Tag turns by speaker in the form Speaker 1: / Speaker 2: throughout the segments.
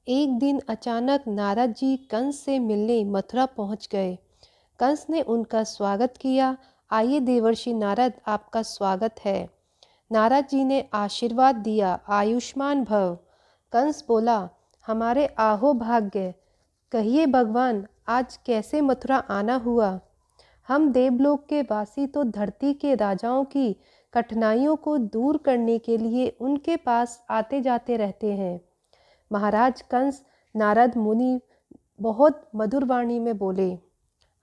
Speaker 1: एक दिन अचानक नारद जी कंस से मिलने मथुरा पहुंच गए। कंस ने उनका स्वागत किया। आइए देवर्षि नारद, आपका स्वागत है। नारद जी ने आशीर्वाद दिया, आयुष्मान भव। कंस बोला, हमारे आहो भाग्य। कहिए भगवान, आज कैसे मथुरा आना हुआ? हम देवलोक के वासी तो धरती के राजाओं की कठिनाइयों को दूर करने के लिए उनके पास आते जाते रहते हैं। महाराज कंस, नारद मुनि बहुत मधुर वाणी में बोले,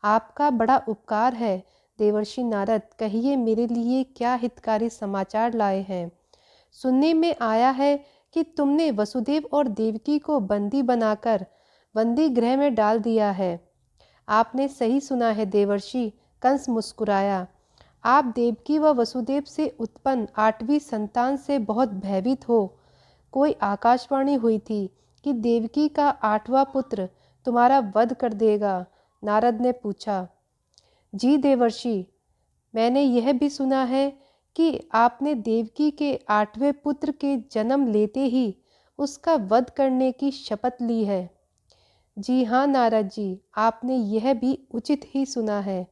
Speaker 1: आपका बड़ा उपकार है। देवर्षि नारद, कहिए मेरे लिए क्या हितकारी समाचार लाए हैं? सुनने में आया है कि तुमने वसुदेव और देवकी को बंदी बनाकर बंदी गृह में डाल दिया है। आपने सही सुना है देवर्षि। कंस मुस्कुराया। आप देवकी व वसुदेव से उत्पन्न 8वीं संतान से बहुत भयभीत हो। कोई आकाशवाणी हुई थी कि देवकी का 8वां पुत्र तुम्हारा वध कर देगा। नारद ने पूछा, जी देवर्षि, मैंने यह भी सुना है कि आपने देवकी के 8वें पुत्र के जन्म लेते ही उसका वध करने की शपथ ली है। जी हाँ नारद जी, आपने यह भी उचित ही सुना है।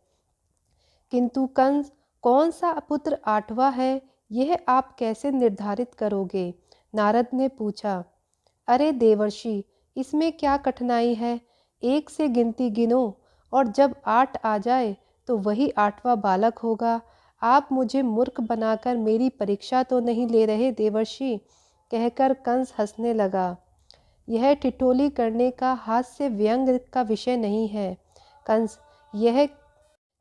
Speaker 1: किंतु कंस, कौन सा पुत्र 8वां है, यह आप कैसे निर्धारित करोगे? नारद ने पूछा। अरे देवर्षि, इसमें क्या कठिनाई है? 1 से गिनती गिनो और जब 8 आ जाए तो वही 8वां बालक होगा। आप मुझे मूर्ख बनाकर मेरी परीक्षा तो नहीं ले रहे देवर्षि? कहकर कंस हंसने लगा। यह ठिठोली करने का, हास्य व्यंग का विषय नहीं है कंस। यह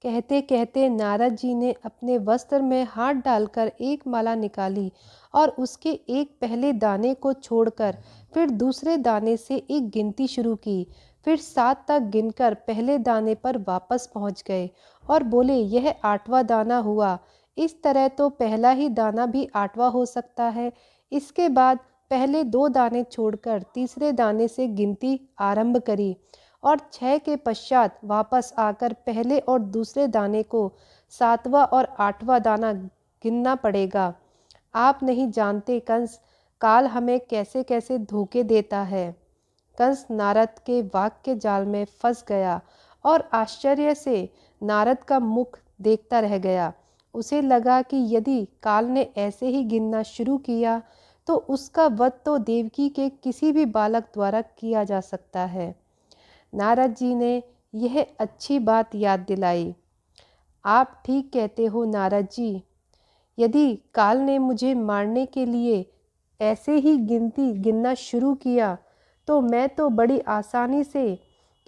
Speaker 1: कहते कहते नारद जी ने अपने वस्त्र में हाथ डालकर एक माला निकाली और उसके एक पहले दाने को छोड़कर फिर दूसरे दाने से एक गिनती शुरू की। फिर 7 तक गिनकर पहले दाने पर वापस पहुंच गए और बोले, यह 8वां दाना हुआ। इस तरह तो पहला ही दाना भी 8वां हो सकता है। इसके बाद पहले 2 दाने छोड़कर तीसरे दाने से गिनती आरंभ करी और 6 के पश्चात वापस आकर पहले और दूसरे दाने को 7वां और 8वां दाना गिनना पड़ेगा। आप नहीं जानते कंस, काल हमें कैसे कैसे धोखे देता है। कंस नारद के वाक्य जाल में फंस गया और आश्चर्य से नारद का मुख देखता रह गया। उसे लगा कि यदि काल ने ऐसे ही गिनना शुरू किया तो उसका वध तो देवकी के किसी भी बालक द्वारा किया जा सकता है। नारद जी ने यह अच्छी बात याद दिलाई। आप ठीक कहते हो नारद जी। यदि काल ने मुझे मारने के लिए ऐसे ही गिनती गिनना शुरू किया तो मैं तो बड़ी आसानी से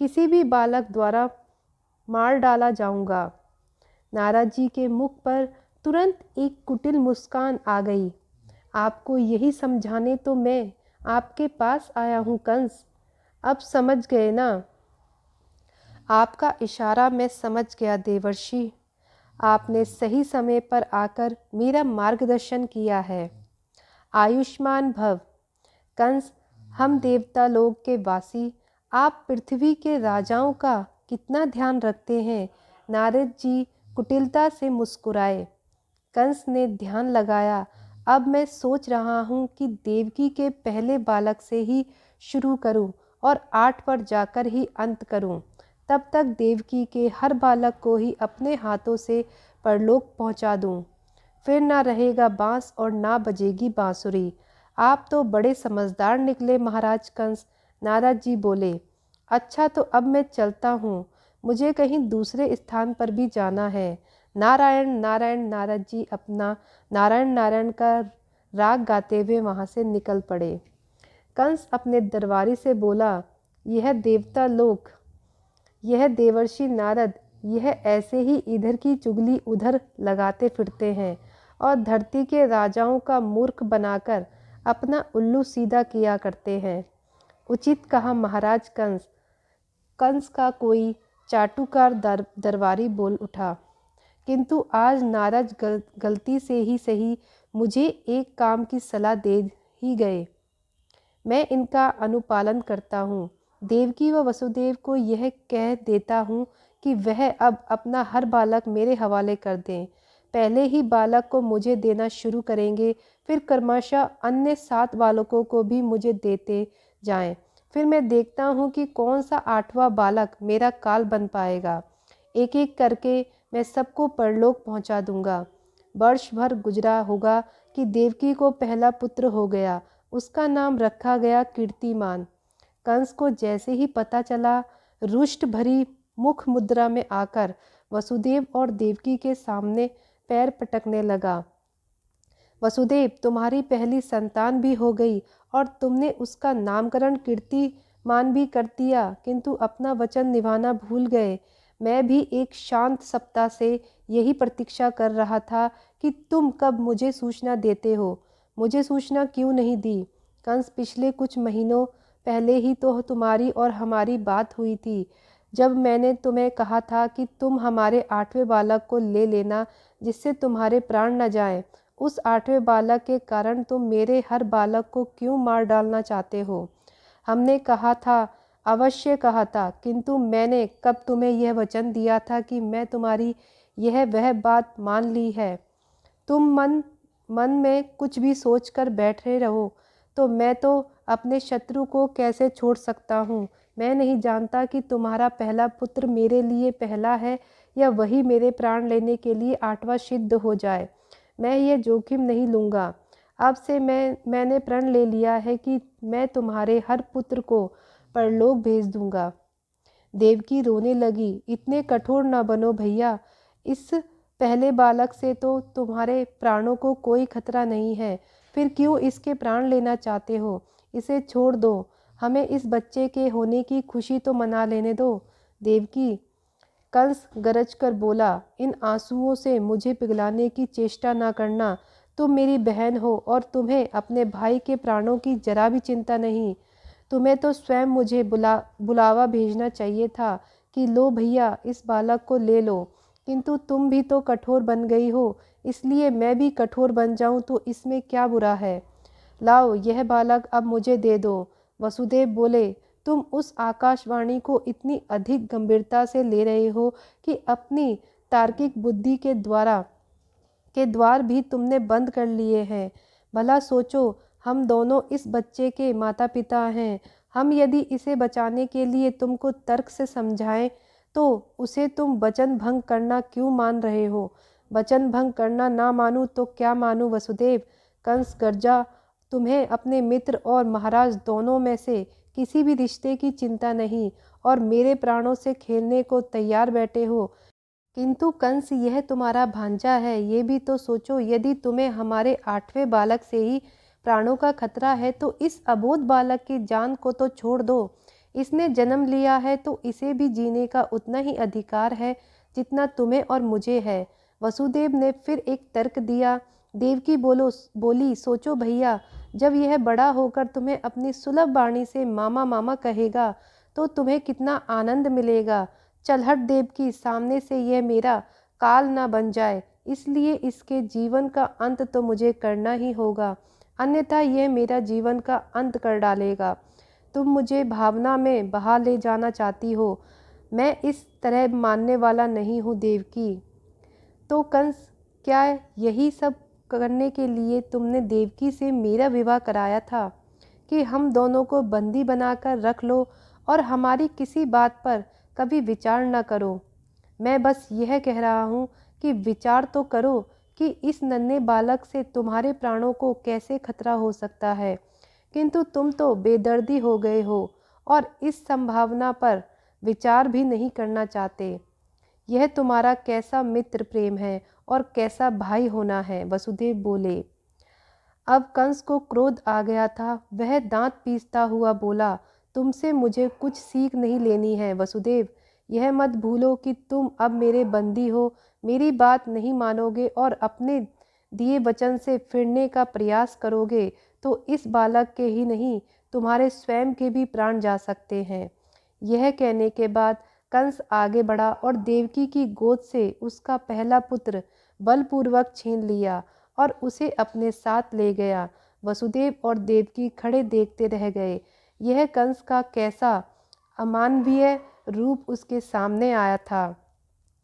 Speaker 1: किसी भी बालक द्वारा मार डाला जाऊंगा। नारद जी के मुख पर तुरंत एक कुटिल मुस्कान आ गई। आपको यही समझाने तो मैं आपके पास आया हूँ कंस। अब समझ गए ना? आपका इशारा मैं समझ गया देवर्षि। आपने सही समय पर आकर मेरा मार्गदर्शन किया है। आयुष्मान भव। कंस, हम देवता लोक के वासी आप पृथ्वी के राजाओं का कितना ध्यान रखते हैं। नारद जी कुटिलता से मुस्कुराए। कंस ने ध्यान लगाया। अब मैं सोच रहा हूँ कि देवकी के पहले बालक से ही शुरू करूँ और 8 पर जाकर ही अंत करूँ। तब तक देवकी के हर बालक को ही अपने हाथों से परलोक पहुँचा दूँ। फिर ना रहेगा बांस और ना बजेगी बांसुरी। आप तो बड़े समझदार निकले महाराज कंस। नारद जी बोले, अच्छा तो अब मैं चलता हूँ, मुझे कहीं दूसरे स्थान पर भी जाना है। नारायण नारायण। नारद जी अपना नारायण नारायण का राग गाते हुए वहाँ से निकल पड़े। कंस अपने दरबारी से बोला, यह देवता लोक, यह देवर्षि नारद, यह ऐसे ही इधर की चुगली उधर लगाते फिरते हैं और धरती के राजाओं का मूर्ख बनाकर अपना उल्लू सीधा किया करते हैं। उचित कहा महाराज कंस। कंस का कोई चाटुकार दरबारी बोल उठा, किंतु आज नारद गलती से ही सही मुझे एक काम की सलाह दे ही गए। मैं इनका अनुपालन करता हूँ। देवकी व वसुदेव को यह कह देता हूँ कि वह अब अपना हर बालक मेरे हवाले कर दें। पहले ही बालक को मुझे देना शुरू करेंगे, फिर क्रमशः अन्य 7 बालकों को भी मुझे देते जाएं। फिर मैं देखता हूँ कि कौन सा 8वां बालक मेरा काल बन पाएगा। एक एक करके मैं सबको परलोक पहुँचा दूंगा। वर्ष भर गुजरा होगा कि देवकी को पहला पुत्र हो गया। उसका नाम रखा गया कीर्तिमान। कंस को जैसे ही पता चला, रुष्ट भरी मुख मुद्रा में आकर वसुदेव और देवकी के सामने पैर पटकने लगा। वसुदेव, तुम्हारी पहली संतान भी हो गई और तुमने उसका नामकरण कीर्तिमान भी कर दिया, किंतु अपना वचन निभाना भूल गए। मैं भी एक शांत सप्ताह से यही प्रतीक्षा कर रहा था कि तुम कब मुझे सूचना देते हो। मुझे सूचना क्यों नहीं दी? कंस, पिछले कुछ महीनों पहले ही तो तुम्हारी और हमारी बात हुई थी, जब मैंने तुम्हें कहा था कि तुम हमारे 8वें बालक को ले लेना, जिससे तुम्हारे प्राण न जाएं। उस 8वें बालक के कारण तुम मेरे हर बालक को क्यों मार डालना चाहते हो? हमने कहा था, अवश्य कहा था, किंतु मैंने कब तुम्हें यह वचन दिया था कि मैं तुम्हारी यह वह बात मान ली है? तुम मन मन में कुछ भी सोच कर बैठे रहो तो मैं तो अपने शत्रु को कैसे छोड़ सकता हूँ। मैं नहीं जानता कि तुम्हारा पहला पुत्र मेरे लिए पहला है या वही मेरे प्राण लेने के लिए 8वां सिद्ध हो जाए। मैं ये जोखिम नहीं लूँगा। अब से मैंने प्रण ले लिया है कि मैं तुम्हारे हर पुत्र को परलोक भेज दूँगा। देवकी रोने लगी। इतने कठोर न बनो भैया। इस पहले बालक से तो तुम्हारे प्राणों को कोई खतरा नहीं है, फिर क्यों इसके प्राण लेना चाहते हो? इसे छोड़ दो। हमें इस बच्चे के होने की खुशी तो मना लेने दो। देवकी, कंस गरज कर बोला, इन आंसुओं से मुझे पिघलाने की चेष्टा ना करना। तुम मेरी बहन हो और तुम्हें अपने भाई के प्राणों की जरा भी चिंता नहीं। तुम्हें तो स्वयं मुझे बुलावा भेजना चाहिए था कि लो भैया, इस बालक को ले लो, किंतु तुम भी तो कठोर बन गई हो, इसलिए मैं भी कठोर बन जाऊं तो इसमें क्या बुरा है? लाओ, यह बालक अब मुझे दे दो। वसुदेव बोले, तुम उस आकाशवाणी को इतनी अधिक गंभीरता से ले रहे हो कि अपनी तार्किक बुद्धि के द्वार भी तुमने बंद कर लिए हैं। भला सोचो, हम दोनों इस बच्चे के माता पिता हैं। हम यदि इसे बचाने के लिए तुमको तर्क से समझाएं तो उसे तुम वचन भंग करना क्यों मान रहे हो? वचन भंग करना ना मानूं तो क्या मानूं वसुदेव? कंस गर्जा, तुम्हें अपने मित्र और महाराज दोनों में से किसी भी रिश्ते की चिंता नहीं और मेरे प्राणों से खेलने को तैयार बैठे हो। किंतु कंस, यह तुम्हारा भांजा है, ये भी तो सोचो। यदि तुम्हें हमारे 8वें बालक से ही प्राणों का खतरा है तो इस अबोध बालक की जान को तो छोड़ दो। इसने जन्म लिया है तो इसे भी जीने का उतना ही अधिकार है जितना तुम्हें और मुझे है। वसुदेव ने फिर एक तर्क दिया। देवकी बोली, सोचो भैया, जब यह बड़ा होकर तुम्हें अपनी सुलभ वाणी से मामा मामा कहेगा तो तुम्हें कितना आनंद मिलेगा। चल हट देवकी, सामने से यह मेरा काल ना बन जाए, इसलिए इसके जीवन का अंत तो मुझे करना ही होगा, अन्यथा यह मेरा जीवन का अंत कर डालेगा। तुम मुझे भावना में बहा ले जाना चाहती हो, मैं इस तरह मानने वाला नहीं हूँ देवकी। तो कंस, क्या यही सब करने के लिए तुमने देवकी से मेरा विवाह कराया था कि हम दोनों को बंदी बनाकर रख लो और हमारी किसी बात पर कभी विचार न करो? मैं बस यह कह रहा हूँ कि विचार तो करो कि इस नन्हे बालक से तुम्हारे प्राणों को कैसे खतरा हो सकता है। किंतु तुम तो बेदर्दी हो गए हो और इस संभावना पर विचार भी नहीं करना चाहते। यह तुम्हारा कैसा मित्र प्रेम है और कैसा भाई होना है। वसुदेव बोले। अब कंस को क्रोध आ गया था। वह दांत पीसता हुआ बोला, तुमसे मुझे कुछ सीख नहीं लेनी है वसुदेव। यह मत भूलो कि तुम अब मेरे बंदी हो, मेरी बात नहीं मानोगे और अपने दिए वचन से फिरने का प्रयास करोगे तो इस बालक के ही नहीं, तुम्हारे स्वयं के भी प्राण जा सकते हैं। यह कहने के बाद कंस आगे बढ़ा और देवकी की गोद से उसका पहला पुत्र बलपूर्वक छीन लिया और उसे अपने साथ ले गया। वसुदेव और देवकी खड़े देखते रह गए। यह कंस का कैसा अमानवीय रूप उसके सामने आया था।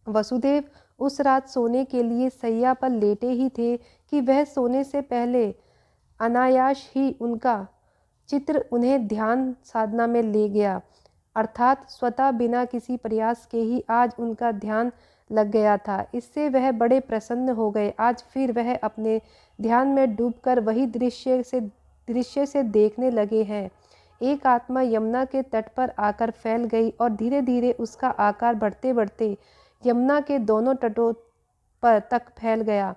Speaker 1: वसुदेव उस रात सोने के लिए सैया पर लेटे ही थे कि वह सोने से पहले अनायास ही उनका चित्र उन्हें ध्यान साधना में ले गया, अर्थात स्वतः बिना किसी प्रयास के ही आज उनका ध्यान लग गया था। इससे वह बड़े प्रसन्न हो गए। आज फिर वह अपने ध्यान में डूबकर वही दृश्य से देखने लगे हैं। एक आत्मा यमुना के तट पर आकर फैल गई और धीरे धीरे उसका आकार बढ़ते बढ़ते यमुना के दोनों तटों पर तक फैल गया।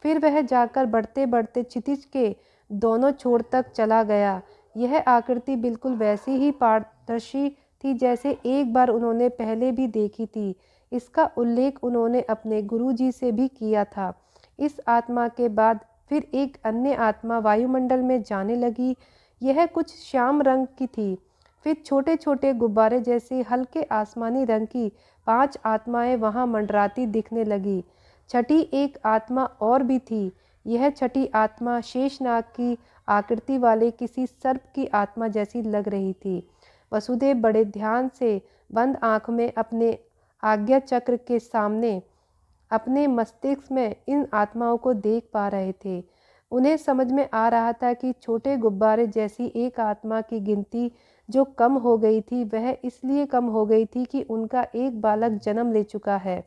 Speaker 1: फिर वह जाकर बढ़ते बढ़ते क्षितिज के दोनों छोर तक चला गया। यह आकृति बिल्कुल वैसी ही पारदर्शी थी जैसे एक बार उन्होंने पहले भी देखी थी। इसका उल्लेख उन्होंने अपने गुरुजी से भी किया था। इस आत्मा के बाद फिर एक अन्य आत्मा वायुमंडल में जाने लगी। यह कुछ श्याम रंग की थी। फिर छोटे छोटे गुब्बारे जैसे हल्के आसमानी रंग की 5 आत्माएं वहां मंडराती दिखने लगी। छठी एक आत्मा और भी थी। यह छठी आत्मा शेषनाग की आकृति वाले किसी सर्प की आत्मा जैसी लग रही थी। वसुदेव बड़े ध्यान से बंद आँख में अपने आज्ञा चक्र के सामने अपने मस्तिष्क में इन आत्माओं को देख पा रहे थे। उन्हें समझ में आ रहा था कि छोटे गुब्बारे जैसी एक आत्मा की गिनती जो कम हो गई थी वह इसलिए कम हो गई थी कि उनका एक बालक जन्म ले चुका है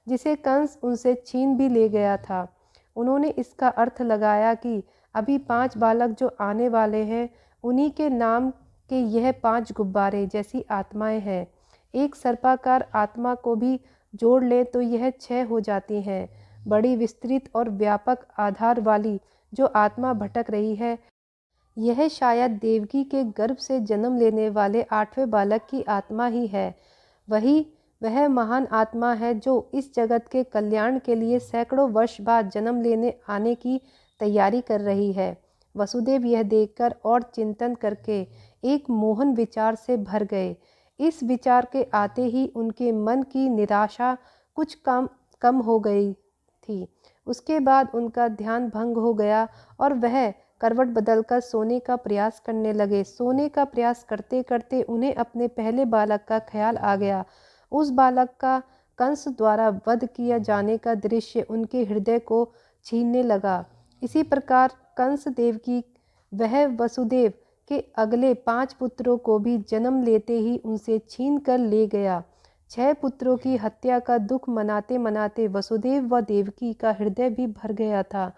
Speaker 1: जिसे कंस उनसे छीन भी ले गया था। उन्होंने इसका अर्थ लगाया कि अभी 5 बालक जो आने वाले हैं उन्हीं के नाम के यह 5 गुब्बारे जैसी आत्माएं हैं। एक सर्पाकार आत्मा को भी जोड़ ले तो यह 6 हो जाती हैं। बड़ी विस्तृत और व्यापक आधार वाली जो आत्मा भटक रही है यह शायद देवकी के गर्भ से जन्म लेने वाले 8वें बालक की आत्मा ही है। वह महान आत्मा है जो इस जगत के कल्याण के लिए सैकड़ों वर्ष बाद जन्म लेने आने की तैयारी कर रही है। वसुदेव यह देखकर और चिंतन करके एक मोहन विचार से भर गए। इस विचार के आते ही उनके मन की निराशा कुछ कम हो गई थी। उसके बाद उनका ध्यान भंग हो गया और वह करवट बदलकर सोने का प्रयास करने लगे। सोने का प्रयास करते करते उन्हें अपने पहले बालक का ख्याल आ गया। उस बालक का कंस द्वारा वध किया जाने का दृश्य उनके हृदय को छीनने लगा। इसी प्रकार कंस देव की वह वसुदेव के अगले 5 पुत्रों को भी जन्म लेते ही उनसे छीन कर ले गया। 6 पुत्रों की हत्या का दुख मनाते मनाते वसुदेव व देवकी का हृदय भी भर गया था।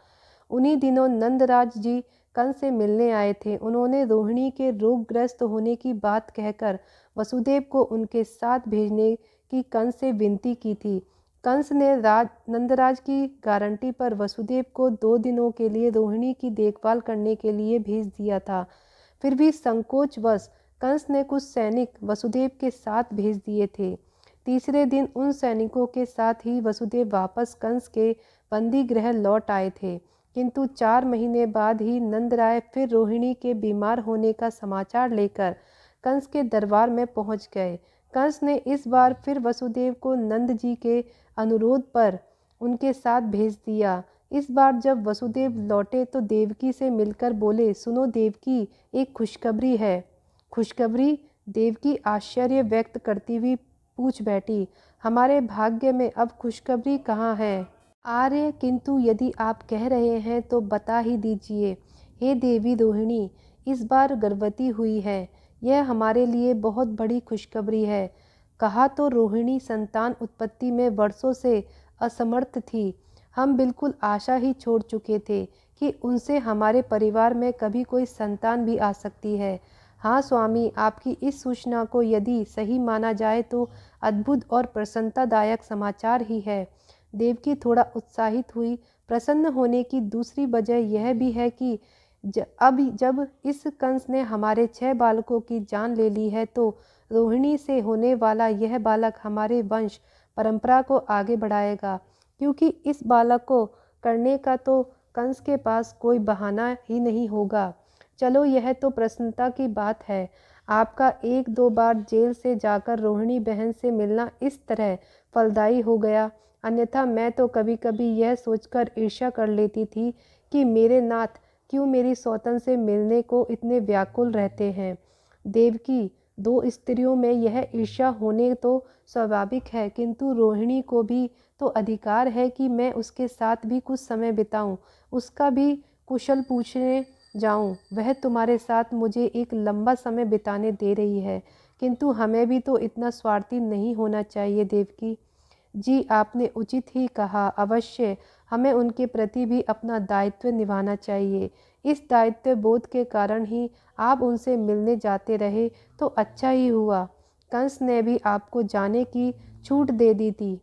Speaker 1: उन्हीं दिनों नंदराज जी कंस से मिलने आए थे। उन्होंने रोहिणी के रोगग्रस्त होने की बात कहकर वसुदेव को उनके साथ भेजने की कंस से विनती की थी। कंस ने नंदराज की गारंटी पर वसुदेव को 2 दिनों के लिए रोहिणी की देखभाल करने के लिए भेज दिया था। फिर भी संकोचवश कंस ने कुछ सैनिक वसुदेव के साथ भेज दिए थे। तीसरे दिन उन सैनिकों के साथ ही वसुदेव वापस कंस के बंदी गृह लौट आए थे। किंतु 4 महीने बाद ही नंदराय फिर रोहिणी के बीमार होने का समाचार लेकर कंस के दरबार में पहुंच गए। कंस ने इस बार फिर वसुदेव को नंद जी के अनुरोध पर उनके साथ भेज दिया। इस बार जब वसुदेव लौटे तो देवकी से मिलकर बोले, सुनो देवकी, एक खुशखबरी है। खुशखबरी? देवकी आश्चर्य व्यक्त करती हुई पूछ बैठी। हमारे भाग्य में अब खुशखबरी कहाँ है आर्य, किंतु यदि आप कह रहे हैं तो बता ही दीजिए। हे देवी रोहिणी इस बार गर्भवती हुई है। यह हमारे लिए बहुत बड़ी खुशखबरी है। कहा तो रोहिणी संतान उत्पत्ति में वर्षों से असमर्थ थी। हम बिल्कुल आशा ही छोड़ चुके थे कि उनसे हमारे परिवार में कभी कोई संतान भी आ सकती है। हाँ स्वामी, आपकी इस सूचना को यदि सही माना जाए तो अद्भुत और प्रसन्नतादायक समाचार ही है। देवकी थोड़ा उत्साहित हुई। प्रसन्न होने की दूसरी वजह यह भी है कि जब इस कंस ने हमारे 6 बालकों की जान ले ली है तो रोहिणी से होने वाला यह बालक हमारे वंश परंपरा को आगे बढ़ाएगा, क्योंकि इस बालक को करने का तो कंस के पास कोई बहाना ही नहीं होगा। चलो, यह तो प्रसन्नता की बात है। आपका 1-2 बार जेल से जाकर रोहिणी बहन से मिलना इस तरह फलदायी हो गया। अन्यथा मैं तो कभी कभी यह सोचकर ईर्ष्या कर लेती थी कि मेरे नाथ क्यों मेरी सौतन से मिलने को इतने व्याकुल रहते हैं। देवकी, 2 स्त्रियों में यह ईर्ष्या होने तो स्वाभाविक है, किंतु रोहिणी को भी तो अधिकार है कि मैं उसके साथ भी कुछ समय बिताऊं, उसका भी कुशल पूछने जाऊं। वह तुम्हारे साथ मुझे एक लंबा समय बिताने दे रही है, किंतु हमें भी तो इतना स्वार्थी नहीं होना चाहिए देवकी। जी, आपने उचित ही कहा। अवश्य हमें उनके प्रति भी अपना दायित्व निभाना चाहिए। इस दायित्व बोध के कारण ही आप उनसे मिलने जाते रहे, तो अच्छा ही हुआ। कंस ने भी आपको जाने की छूट दे दी थी।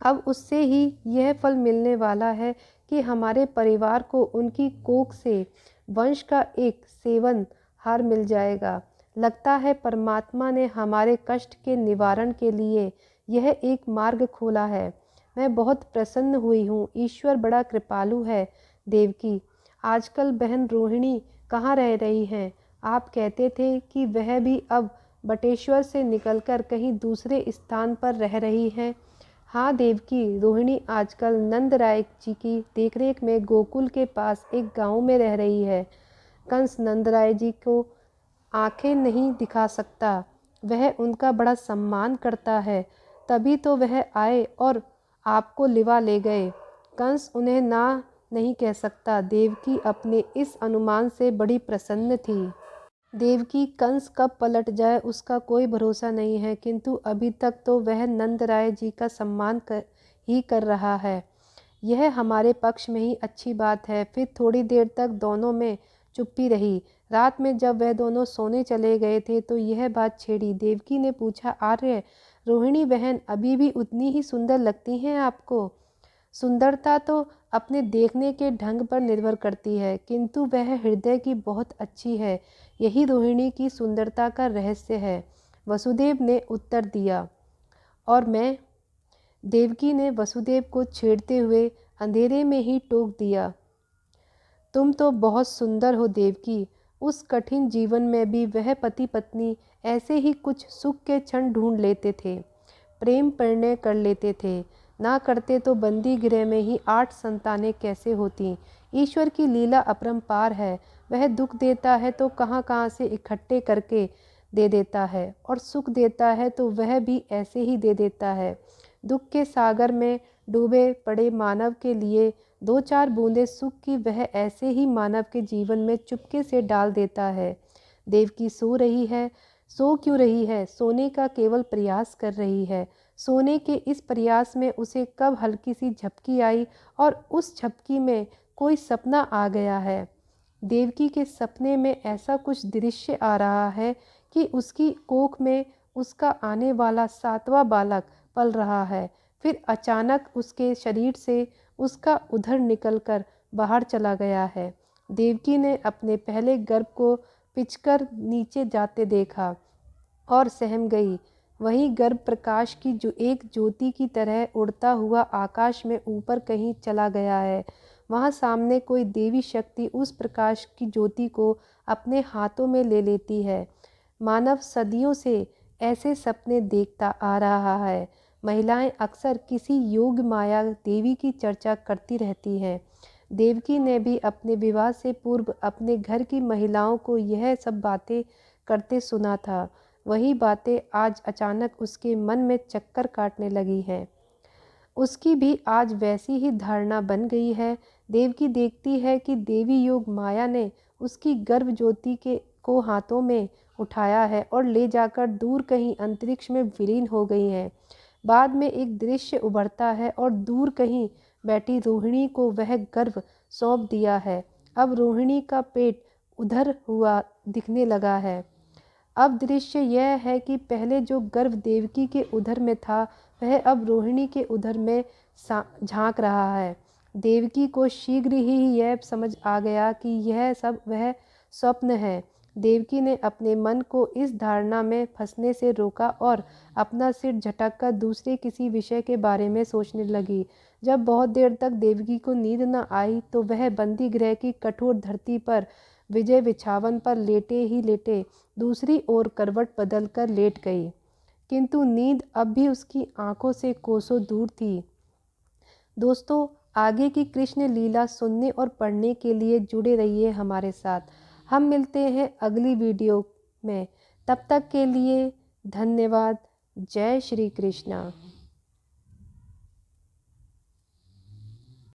Speaker 1: अब उससे ही यह फल मिलने वाला है कि हमारे परिवार को उनकी कोख से वंश का एक सेवन हार मिल जाएगा। लगता है परमात्मा ने हमारे कष्ट के निवारण के लिए यह एक मार्ग खोला है। मैं बहुत प्रसन्न हुई हूँ। ईश्वर बड़ा कृपालु है। देवकी, आजकल बहन रोहिणी कहाँ रह रही हैं? आप कहते थे कि वह भी अब बटेश्वर से निकलकर कहीं दूसरे स्थान पर रह रही हैं। हाँ देवकी, रोहिणी आजकल नंद राय जी की देखरेख में गोकुल के पास एक गांव में रह रही है। कंस नंद राय जी को आंखें नहीं दिखा सकता। वह उनका बड़ा सम्मान करता है, तभी तो वह आए और आपको लिवा ले गए। कंस उन्हें ना नहीं कह सकता। देवकी अपने इस अनुमान से बड़ी प्रसन्न थी। देवकी, कंस कब पलट जाए उसका कोई भरोसा नहीं है, किंतु अभी तक तो वह नंद राय जी का सम्मान कर रहा है। यह हमारे पक्ष में ही अच्छी बात है। फिर थोड़ी देर तक दोनों में चुप्पी रही। रात में जब वह दोनों सोने चले गए थे तो यह बात छेड़ी। देवकी ने पूछा, आर्य, रोहिणी बहन अभी भी उतनी ही सुंदर लगती हैं आपको? सुंदरता तो अपने देखने के ढंग पर निर्भर करती है, किंतु वह हृदय की बहुत अच्छी है। यही रोहिणी की सुंदरता का रहस्य है, वसुदेव ने उत्तर दिया। और मैं? देवकी ने वसुदेव को छेड़ते हुए अंधेरे में ही टोक दिया। तुम तो बहुत सुंदर हो देवकी। उस कठिन जीवन में भी वह पति पत्नी ऐसे ही कुछ सुख के क्षण ढूंढ लेते थे, प्रेम प्रणय कर लेते थे। ना करते तो बंदी गृह में ही 8 संतानें कैसे होती। ईश्वर की लीला अपरंपार है। वह दुख देता है तो कहाँ कहाँ से इकट्ठे करके दे देता है, और सुख देता है तो वह भी ऐसे ही दे देता है। दुख के सागर में डूबे पड़े मानव के लिए 2-4 बूंदे सुख की वह ऐसे ही मानव के जीवन में चुपके से डाल देता है। देवकी सो रही है। सो क्यों रही है? सोने का केवल प्रयास कर रही है। सोने के इस प्रयास में उसे कब हल्की सी झपकी आई और उस झपकी में कोई सपना आ गया है। देवकी के सपने में ऐसा कुछ दृश्य आ रहा है कि उसकी कोख में उसका आने वाला 7वां बालक पल रहा है। फिर अचानक उसके शरीर से उसका उदर निकलकर बाहर चला गया है। देवकी ने अपने पहले गर्भ को पिचकर नीचे जाते देखा और सहम गई। वहीं गर्भ प्रकाश की जो एक ज्योति की तरह उड़ता हुआ आकाश में ऊपर कहीं चला गया है। वहाँ सामने कोई देवी शक्ति उस प्रकाश की ज्योति को अपने हाथों में ले लेती है। मानव सदियों से ऐसे सपने देखता आ रहा है। महिलाएं अक्सर किसी योग माया देवी की चर्चा करती रहती हैं। देवकी ने भी अपने विवाह से पूर्व अपने घर की महिलाओं को यह सब बातें करते सुना था। वही बातें आज अचानक उसके मन में चक्कर काटने लगी हैं। उसकी भी आज वैसी ही धारणा बन गई है। देवकी देखती है कि देवी योग माया ने उसकी गर्भ ज्योति को हाथों में उठाया है और ले जाकर दूर कहीं अंतरिक्ष में विलीन हो गई हैं। बाद में एक दृश्य उभरता है और दूर कहीं बैठी रोहिणी को वह गर्भ सौंप दिया है। अब रोहिणी का पेट उधर हुआ दिखने लगा है। अब दृश्य यह है कि पहले जो गर्भ देवकी के उदर में था वह अब रोहिणी के उदर में झांक रहा है। देवकी को शीघ्र ही यह समझ आ गया कि यह सब वह स्वप्न है। देवकी ने अपने मन को इस धारणा में फंसने से रोका और अपना सिर झटककर दूसरे किसी विषय के बारे में सोचने लगी। जब बहुत देर तक देवकी को नींद न आई तो वह बंदी गृह की कठोर धरती पर विजय बिछावन पर लेटे ही लेटे दूसरी ओर करवट बदलकर लेट गई, किंतु नींद अब भी उसकी आंखों से कोसों दूर थी। दोस्तों, आगे की कृष्ण लीला सुनने और पढ़ने के लिए जुड़े रहिए हमारे साथ। हम मिलते हैं अगली वीडियो में। तब तक के लिए धन्यवाद। जय श्री कृष्णा।